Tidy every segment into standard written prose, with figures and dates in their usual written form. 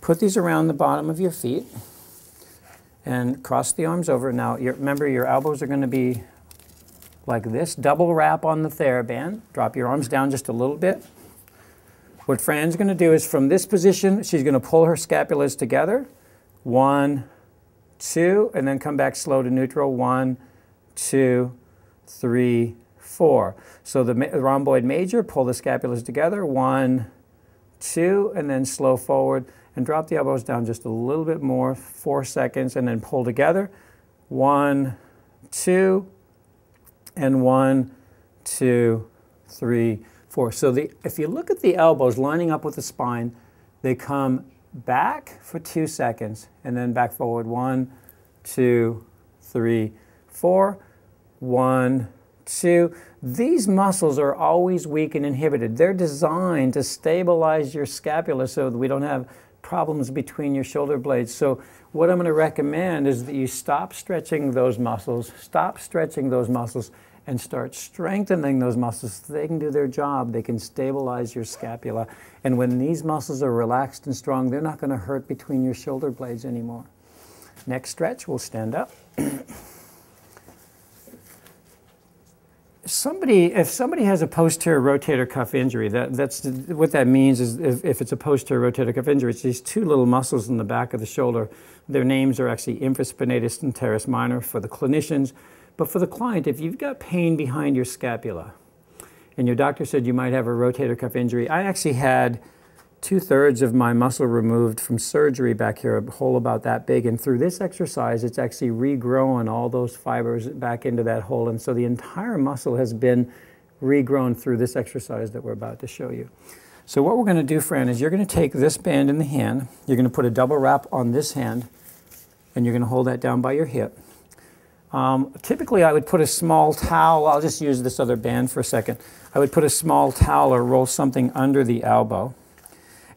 put these around the bottom of your feet and cross the arms over. Now, remember, your elbows are going to be like this. Double wrap on the TheraBand. Drop your arms down just a little bit. What Fran's going to do is from this position, she's going to pull her scapulas together. 1, 2, and then come back slow to neutral. 1, 2, 3, 4. So the rhomboid major, pull the scapulas together. 1, 2, and then slow forward. And drop the elbows down just a little bit more, 4 seconds, and then pull together. 1, 2, and 1, 2, 3, 4. So if you look at the elbows lining up with the spine, they come back for 2 seconds, and then back forward. 1, 2, 3, 4. 1, 2. These muscles are always weak and inhibited. They're designed to stabilize your scapula so that we don't have problems between your shoulder blades. So what I'm going to recommend is that you stop stretching those muscles, and start strengthening those muscles so they can do their job. They can stabilize your scapula. And when these muscles are relaxed and strong, they're not going to hurt between your shoulder blades anymore. Next stretch, we'll stand up. If somebody has a posterior rotator cuff injury, what that means is if it's a posterior rotator cuff injury, it's these two little muscles in the back of the shoulder. Their names are actually infraspinatus and teres minor for the clinicians. But for the client, if you've got pain behind your scapula and your doctor said you might have a rotator cuff injury, I actually had 2/3 of my muscle removed from surgery back here, a hole about that big. And through this exercise, it's actually regrown all those fibers back into that hole. And so the entire muscle has been regrown through this exercise that we're about to show you. So what we're going to do, Fran, is you're going to take this band in the hand. You're going to put a double wrap on this hand, and you're going to hold that down by your hip. Typically, I would put a small towel. I'll just use this other band for a second. I would put a small towel or roll something under the elbow.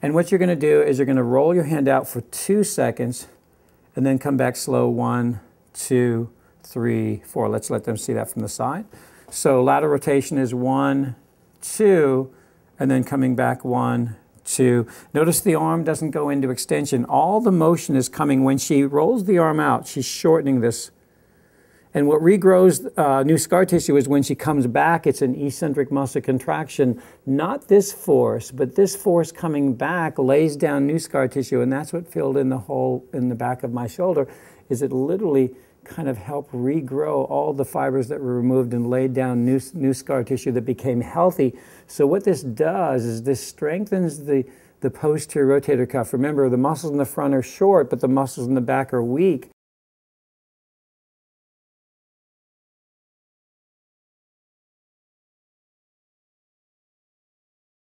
And what you're going to do is you're going to roll your hand out for 2 seconds and then come back slow. 1, 2, 3, 4. Let's let them see that from the side. So lateral rotation is 1, 2, and then coming back 1, 2. Notice the arm doesn't go into extension. All the motion is coming. When she rolls the arm out, she's shortening this. And what regrows new scar tissue is when she comes back, it's an eccentric muscle contraction. Not this force, but this force coming back lays down new scar tissue, and that's what filled in the hole in the back of my shoulder, is it literally kind of helped regrow all the fibers that were removed and laid down new scar tissue that became healthy. So what this does is this strengthens the posterior rotator cuff. Remember, the muscles in the front are short, but the muscles in the back are weak.